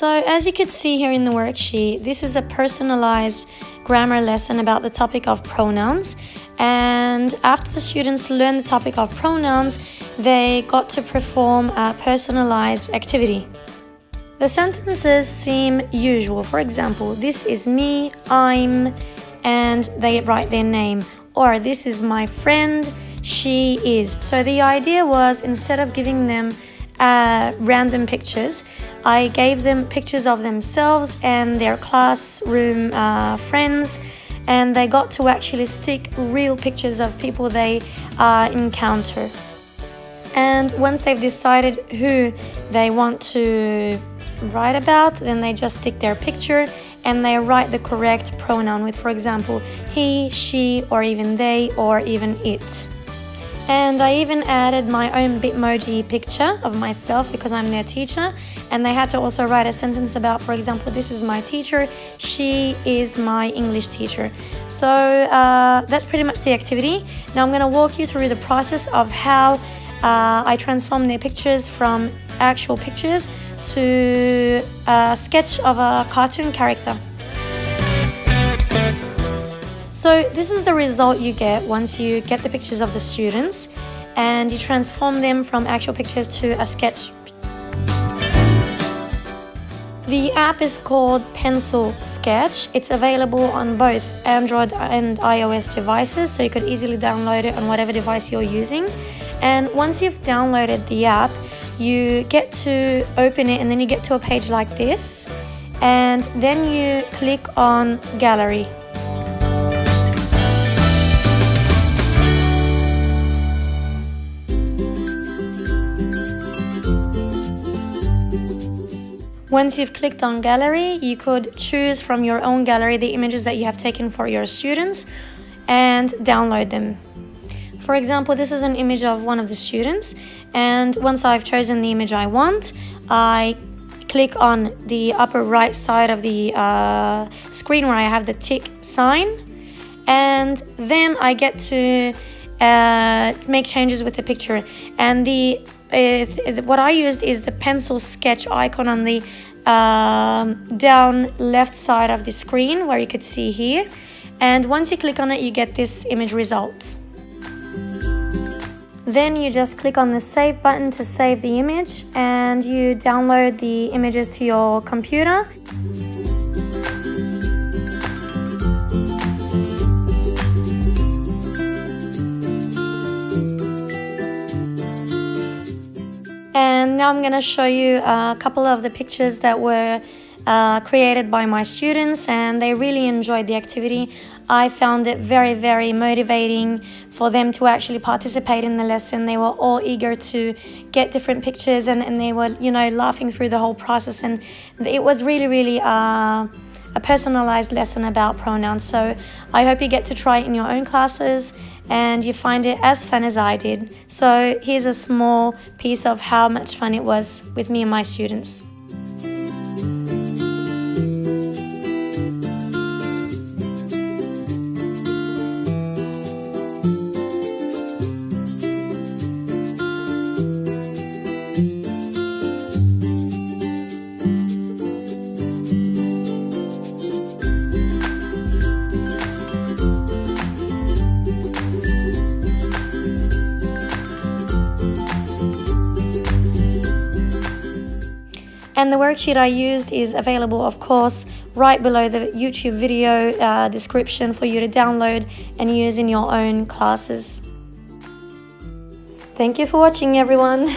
So as you can see here in the worksheet, this is a personalized grammar lesson about the topic of pronouns. And after the students learned the topic of pronouns, they got to perform a personalized activity. The sentences seem usual. For example, this is me, I'm, and they write their name. Or this is my friend, she is. So the idea was, instead of giving them random pictures, I gave them pictures of themselves and their classroom friends, and they got to actually stick real pictures of people they encounter. And once they've decided who they want to write about, then they just stick their picture and they write the correct pronoun with, for example, he, she, or even they, or even it. And I even added my own Bitmoji picture of myself because I'm their teacher, and they had to also write a sentence about, for example, this is my teacher, she is my English teacher. So that's pretty much the activity. Now I'm going to walk you through the process of how I transform their pictures from actual pictures to a sketch of a cartoon character. So this is the result you get once you get the pictures of the students and you transform them from actual pictures to a sketch. The app is called Pencil Sketch. It's available on both Android and iOS devices, so you could easily download it on whatever device you're using. And once you've downloaded the app, you get to open it and then you get to a page like this, and then you click on Gallery. Once you've clicked on Gallery, you could choose from your own gallery the images that you have taken for your students and download them. For example, this is an image of one of the students, and once I've chosen the image I want, I click on the upper right side of the screen where I have the tick sign, and then I get to make changes with the picture. And what I used is the pencil sketch icon on the down left side of the screen where you could see here, and once you click on it you get this image result. Then you just click on the save button to save the image and you download the images to your computer. And now I'm going to show you a couple of the pictures that were created by my students, and they really enjoyed the activity. I found it very, very motivating for them to actually participate in the lesson. They were all eager to get different pictures, and they were, laughing through the whole process. And it was really, really a personalized lesson about pronouns. So I hope you get to try it in your own classes and you find it as fun as I did. So here's a small piece of how much fun it was with me and my students. And the worksheet I used is available, of course, right below the YouTube video description for you to download and use in your own classes. Thank you for watching, everyone.